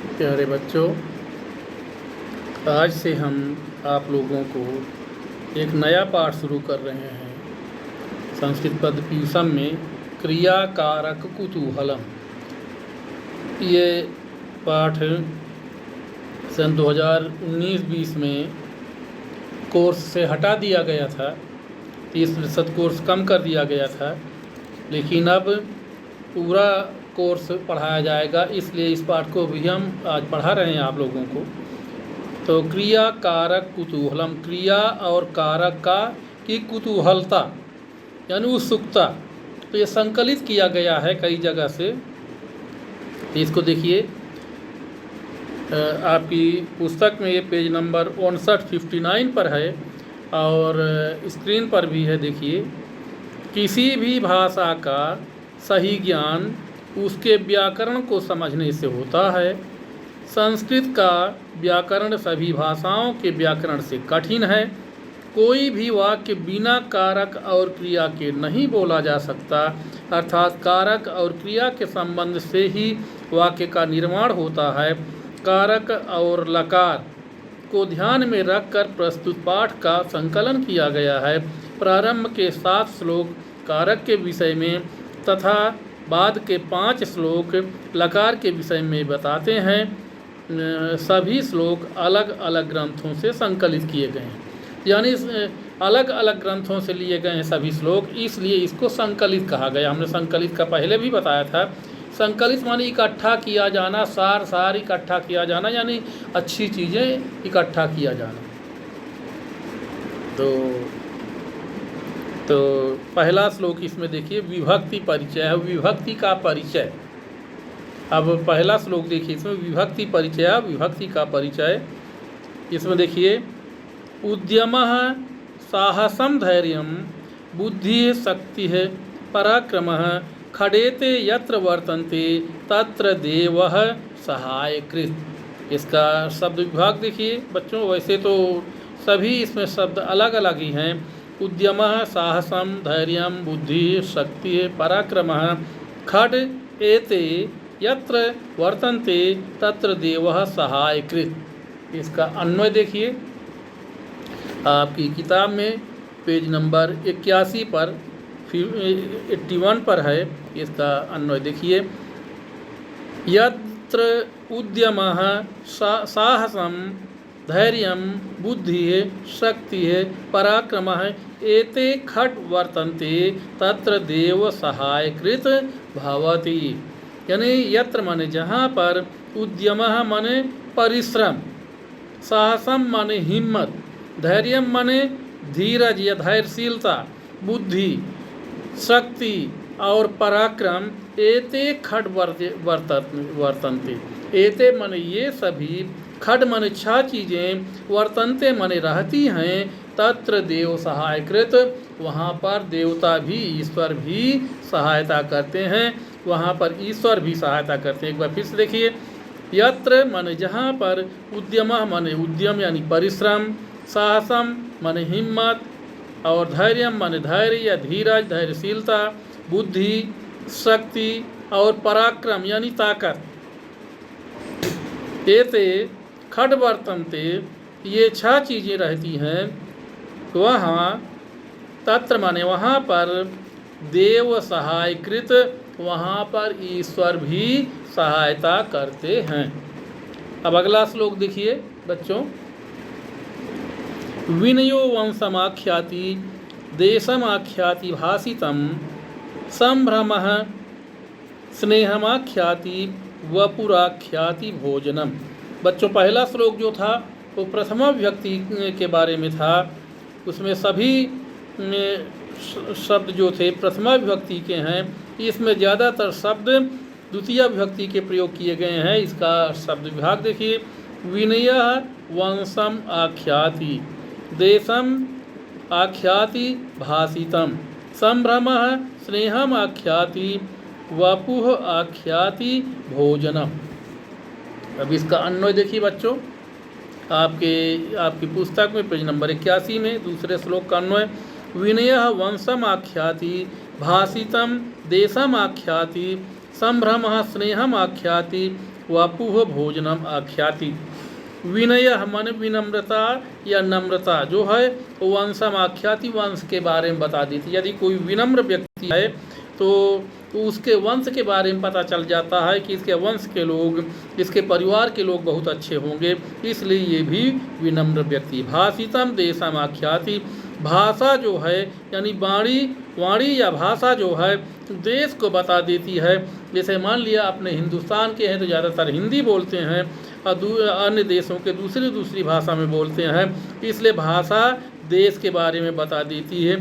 प्यारे बच्चों, आज से हम आप लोगों को एक नया पाठ शुरू कर रहे हैं। संस्कृत पद पीयूषम में क्रिया कारक कुतूहलम। ये पाठ सन 2019-20 में कोर्स से हटा दिया गया था, 30% कोर्स कम कर दिया गया था, लेकिन अब पूरा कोर्स पढ़ाया जाएगा, इसलिए इस पाठ को भी हम आज पढ़ा रहे हैं आप लोगों को। तो क्रिया कारक कुतूहलम, क्रिया और कारक का की कुतूहलता यानी उत्सुकता, तो ये संकलित किया गया है कई जगह से। इसको देखिए, आपकी पुस्तक में ये पेज नंबर 59 पर है और स्क्रीन पर भी है। देखिए, किसी भी भाषा का सही ज्ञान उसके व्याकरण को समझने से होता है। संस्कृत का व्याकरण सभी भाषाओं के व्याकरण से कठिन है। कोई भी वाक्य बिना कारक और क्रिया के नहीं बोला जा सकता, अर्थात कारक और क्रिया के संबंध से ही वाक्य का निर्माण होता है। कारक और लकार को ध्यान में रखकर प्रस्तुत पाठ का संकलन किया गया है। प्रारंभ के 7 श्लोक कारक के विषय में तथा बाद के 5 श्लोक लकार के विषय में बताते हैं। सभी श्लोक अलग अलग ग्रंथों से संकलित किए गए हैं, यानी अलग अलग ग्रंथों से लिए गए हैं सभी श्लोक, इसलिए इसको संकलित कहा गया। हमने संकलित का पहले भी बताया था। संकलित माने इकट्ठा किया जाना, सार इकट्ठा किया जाना, यानी अच्छी चीज़ें इकट्ठा किया जाना। तो पहला श्लोक इसमें देखिए, विभक्ति परिचय है, विभक्ति का परिचय। अब पहला श्लोक देखिए, इसमें विभक्ति परिचय, विभक्ति का परिचय। इसमें देखिए, उद्यमः साहसं धैर्यं बुद्धिः शक्तिः पराक्रमः खडेते यत्र वर्तन्ते तत्र देवः सहायकृत्। इसका शब्द विभाग देखिए बच्चों, वैसे तो सभी इसमें शब्द अलग अलग ही हैं। उद्यमः साहसं धैर्यं बुद्धिः शक्तिः पराक्रमः खड एते यत्र वर्तन्ते तत्र देवः सहायकृत्। इसका अन्वय देखिए, आपकी किताब में पेज नंबर 81 पर 81 पर है। इसका अन्वय देखिए, यत्र उद्यमः साहसं धैर्यं बुद्धिः शक्तिः पराक्रमः एते खट वर्तन्ते तत्र देव सहायकृत भवति। यानी यत्र माने जहाँ पर, उद्यमः माने परिश्रम, साहसम माने हिम्मत, धैर्यम माने धीरज या धैर्यशीलता, बुद्धि, शक्ति और पराक्रम, एते खड वर्तन्ते। एते माने ये सभी, खड माने 6 चीज़ें, वर्तन्ते माने रहती हैं, तत्र देव सहायकृत, वहाँ पर देवता भी, ईश्वर भी सहायता करते हैं, वहाँ पर ईश्वर भी सहायता करते हैं। एक बार फिर से देखिए, यत्र माने जहाँ पर, उद्यमः माने उद्यम यानी परिश्रम, साहसम माने हिम्मत, और धैर्यम माने धैर्य या धीरज धैर्यशीलता, बुद्धि शक्ति और पराक्रम यानी ताकत। एते खड वर्तन्ते, ये 6 चीज़ें रहती हैं वहाँ, तत्र माने वहाँ पर, देव सहायकृत, वहाँ पर ईश्वर भी सहायता करते हैं। अब अगला श्लोक देखिए बच्चों, विनयो वंशमाख्याति देशमाख्याति भाषितं संभ्रमः स्नेहमाख्याति वपुराख्याति भोजनम। बच्चों, पहला श्लोक जो था वो प्रथमा विभक्ति के बारे में था। उसमें सभी शब्द जो थे प्रथमा विभक्ति के हैं। इसमें ज़्यादातर शब्द द्वितीय विभक्ति के प्रयोग किए गए हैं। इसका शब्द विभाग देखिए, विनयः वंशम आख्याति, देशम आख्याति भाषितम, संभ्रमः स्नेहम आख्याति, वपुः आख्याति भोजनम। अब इसका अन्वय देखिए बच्चों, आपकी पुस्तक में पेज नंबर 81 में दूसरे श्लोक का अन्वय, विनयः वंशम आख्याति भाषितम देशम आख्याति संभ्रमः स्नेहम आख्याति वपुः भोजनम आख्याति। विनय मन विनम्रता या नम्रता जो है वो वंशम आख्याति, वंश के बारे में बता देती। यदि कोई विनम्र व्यक्ति है तो उसके वंश के बारे में पता चल जाता है कि इसके वंश के लोग, इसके परिवार के लोग बहुत अच्छे होंगे, इसलिए ये भी विनम्र व्यक्ति। भाषितम देशम आख्याति, भाषा जो है यानी वाणी या भाषा जो है देश को बता देती है। जैसे मान लिया अपने हिंदुस्तान के हैं तो ज़्यादातर हिंदी बोलते हैं और अन्य देशों के दूसरी भाषा में बोलते हैं, इसलिए भाषा देश के बारे में बता देती है।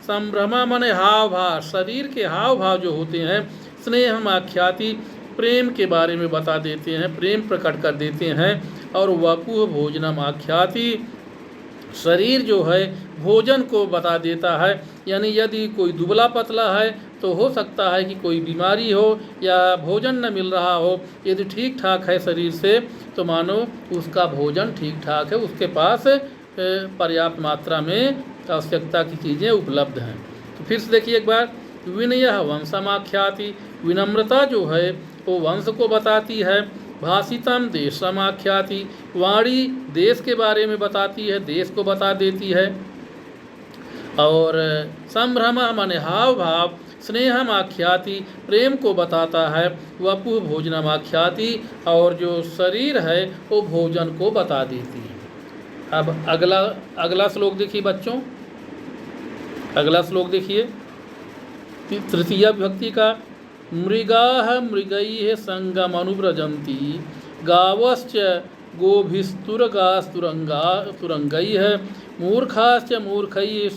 संभ्रम माने हाव भाव, शरीर के हाव भाव जो होते हैं। स्नेहम आख्याति, प्रेम के बारे में बता देते हैं, प्रेम प्रकट कर देते हैं। और वपुः भोजनम आख्याति, शरीर जो है भोजन को बता देता है। यानी यदि कोई दुबला पतला है तो हो सकता है कि कोई बीमारी हो या भोजन न मिल रहा हो। यदि ठीक ठाक है शरीर से तो मानो उसका भोजन ठीक ठाक है, उसके पास पर्याप्त मात्रा में आवश्यकता की चीज़ें उपलब्ध हैं। तो फिर से देखिए एक बार, विनय वंशमाख्याति, विनम्रता जो है वो वंश को बताती है। भाषितम देशमाख्याति, वाणी देश के बारे में बताती है, देश को बता देती है। और संभ्रम माने हाव भाव, स्नेहम आख्याति, प्रेम को बताता है। वपुः भोजनम आख्याति, और जो शरीर है वो भोजन को बता देती है। अब अगला श्लोक देखिए बच्चों, अगला श्लोक देखिए तृतीय विभक्ति का। मृगाः मृगैः संगम अनुव्रजन्ति, गावश्च गोभिस्तुरगास्तुरंगैः, मूर्खाश्च मूर्खैः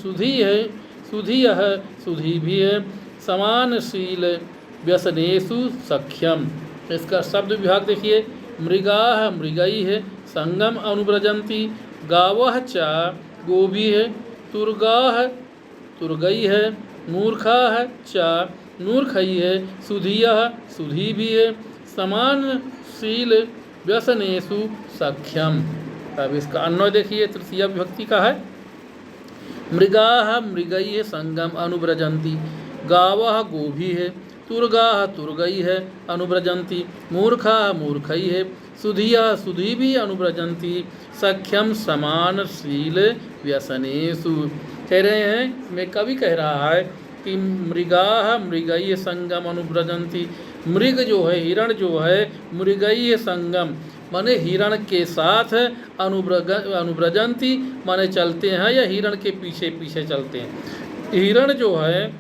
सुधियः सुधीभिः, समानशील व्यसनेषु सख्यम। इसका शब्द विभाग देखिए, मृगाः मृगैः संगम अनुव्रजन्ति, गावः च गोभिः, तुर्गाः तुर्गैः, मूर्खाः च मूर्खैः, सुधियः सुधीभिः, समानशील व्यसनेषु सख्यम। अब इसका अन्वय देखिए, तृतीय विभक्ति का है। मृगाः मृगैः संगम अनुव्रजन्ति, गावः गोभिः, तुर्गाः तुर्गैः अनुव्रजन्ति, मूर्खाः मूर्खैः, सुधियः सुधीभिः अनुव्रजन्ति, सख्यम समानशील व्यसनेषु। कह रहे हैं, मैं कवि कह रहा है कि मृगाः मृगैः संगम अनुव्रजन्ति, मृग जो है हिरण जो है मृगैः संगम माने हिरण के साथ अनुव्रजन्ति माने चलते हैं या हिरण के पीछे पीछे चलते हैं। हिरण जो है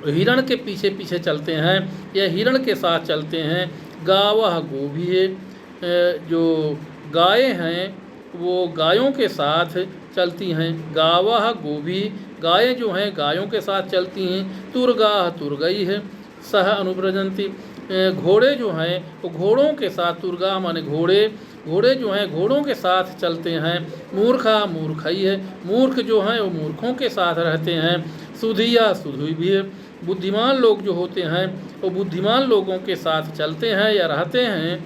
हिरण के पीछे पीछे चलते हैं या हिरण के साथ चलते हैं। गावः गोभिः, जो गायें हैं वो गायों के साथ चलती हैं। गावः गोभिः, गायें जो हैं गायों के साथ चलती हैं। तुर्गाः तुर्गैः सह अनुव्रजन्ति, घोड़े जो हैं वो घोड़ों के साथ, तुर्गा माने घोड़े जो हैं घोड़ों के साथ चलते हैं। मूर्खा मूर्खैः, मूर्ख जो हैं वो मूर्खों के साथ रहते हैं। सुधिया सुधीभिः, बुद्धिमान लोग जो होते हैं वो बुद्धिमान लोगों के साथ चलते हैं या रहते हैं।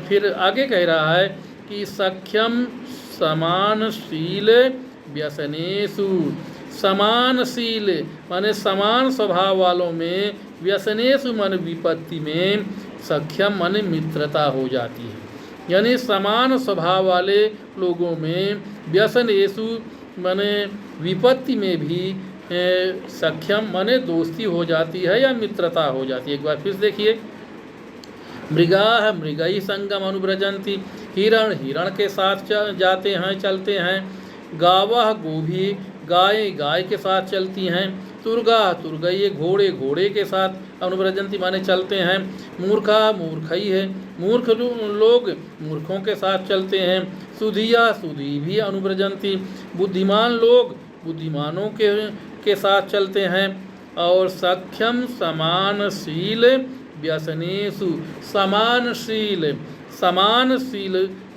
फिर आगे कह रहा है कि सख्यम समानशील व्यसनेषु, समानशील माने समान स्वभाव वालों में, व्यसनेषु माने विपत्ति में, सख्यम माने मित्रता हो जाती है। यानी समान स्वभाव वाले लोगों में, व्यसनेषु माने विपत्ति में भी सख्यम माने दोस्ती हो जाती है या मित्रता हो जाती है। एक बार फिर देखिए, मृगाः मृगैः संगम अनुव्रजन्ति, हिरण हिरण के साथ जाते हैं चलते हैं। गावः गोभिः, गाय गाय के साथ चलती हैं। तुर्गा तुर्गैः, घोड़े घोड़े के साथ अनुव्रजन्ति माने चलते हैं। मूर्खा मूर्खैः, मूर्ख लोग मूर्खों के साथ चलते हैं। सुधिया सुधीभिः अनुव्रजन्ति, बुद्धिमान लोग बुद्धिमानों के साथ चलते हैं। और सख्यम समानशील व्यसनेषु, समानशील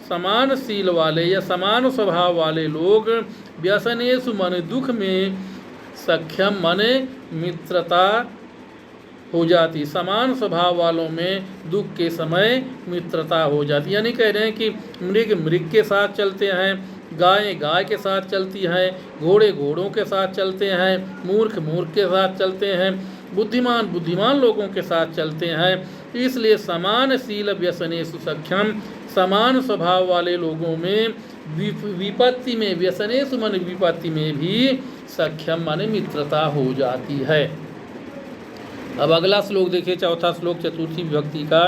समानशील वाले या समान स्वभाव वाले लोग, व्यसनेषु माने दुख में, सख्यम माने मित्रता हो जाती। समान स्वभाव वालों में दुख के समय मित्रता हो जाती। यानी कह रहे हैं कि मृग मृग के साथ चलते हैं, गाय गाय के साथ चलती हैं, घोड़े घोड़ों के साथ चलते हैं, मूर्ख मूर्ख के साथ चलते हैं, बुद्धिमान बुद्धिमान लोगों के साथ चलते हैं। इसलिए समानशील व्यसनेषु सख्यम, समान स्वभाव वाले लोगों में विपत्ति में, व्यसनेषु मन विपत्ति में भी सख्यम माने मित्रता हो जाती है। अब अगला श्लोक देखिए, चौथा श्लोक चतुर्थी विभक्ति का।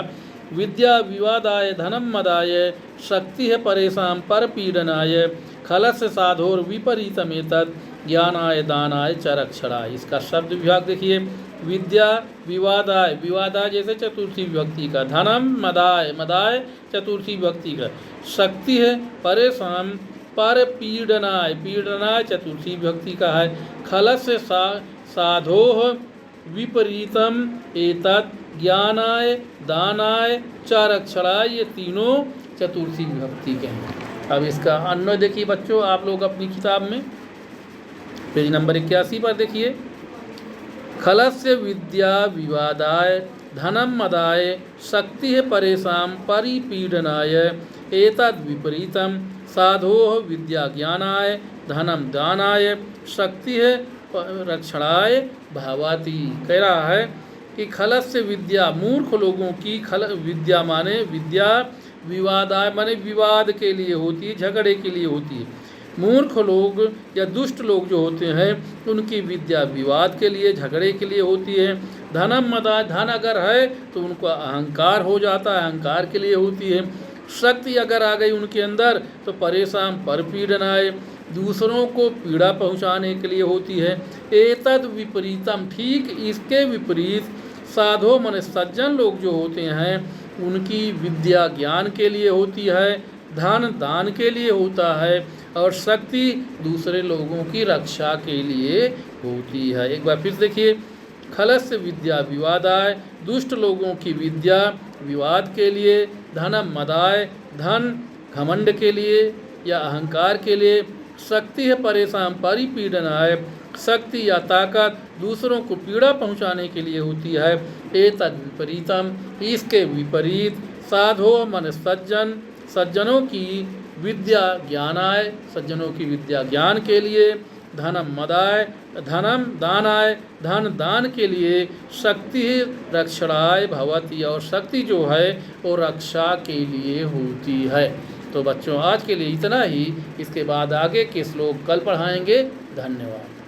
विद्या विवादाय धनम मदाय शक्ति है परेशान पर पीड़नाय खलस्य साधोर विपरीतमेतद ज्ञानाय दानाय च रक्षणाय। इसका शब्द विभाग देखिए, विद्या विवादाय, विवादाय जैसे चतुर्थी विभक्ति का, धनम मदाय, मदाय चतुर्थी विभक्ति का, शक्ति है परेशान पर पीड़नाय, पीड़नाय चतुर्थी विभक्ति का है, खलस्य साधोह विपरीतम एतत् ज्ञानाय दानाय च रक्षणाय, ये तीनों चतुर्थी विभक्ति के हैं। अब इसका अन्वय देखिए बच्चों, आप लोग अपनी किताब में पेज नंबर 81 पर देखिए, खलस्य विद्या विवादाय धनम मदाय शक्ति है परेशान परिपीडनाय एतद् विपरीतम साधोः विद्या ज्ञानाय धनम दानाय शक्ति है रक्षणाय भवति। कह रहा है कि खलस्य विद्या, मूर्ख लोगों की विद्या माने विद्या विवादाय माने विवाद के लिए होती है, झगड़े के लिए होती है। मूर्ख लोग या दुष्ट लोग जो होते हैं उनकी विद्या विवाद के लिए, झगड़े के लिए होती है। धनम मदाय, धन अगर है तो उनको अहंकार हो जाता है, अहंकार के लिए होती है। शक्ति अगर आ गई उनके अंदर तो परेशान पर पीड़नाय, दूसरों को पीड़ा पहुंचाने के लिए होती है। एतद विपरीतम, ठीक इसके विपरीत साधो मन सज्जन लोग जो होते हैं उनकी विद्या ज्ञान के लिए होती है, धन दान के लिए होता है और शक्ति दूसरे लोगों की रक्षा के लिए होती है। एक बार फिर देखिए, खलस्य विद्या विवादाय, दुष्ट लोगों की विद्या विवाद के लिए, धनम मदाय, धन घमंड के लिए या अहंकार के लिए, शक्ति है परेशान परिपीड़नाय, शक्ति या ताकत दूसरों को पीड़ा पहुंचाने के लिए होती है। एतद् विपरीतम, इसके विपरीत साधो मन सज्जन, सज्जनों की विद्या ज्ञानाय, सज्जनों की विद्या ज्ञान के लिए, धनम मदाय, धनम दानाय, धन दान के लिए, शक्ति रक्षणाय भवति, और शक्ति जो है वो रक्षा के लिए होती है। तो बच्चों आज के लिए इतना ही, इसके बाद आगे के श्लोक कल पढ़ाएंगे। धन्यवाद।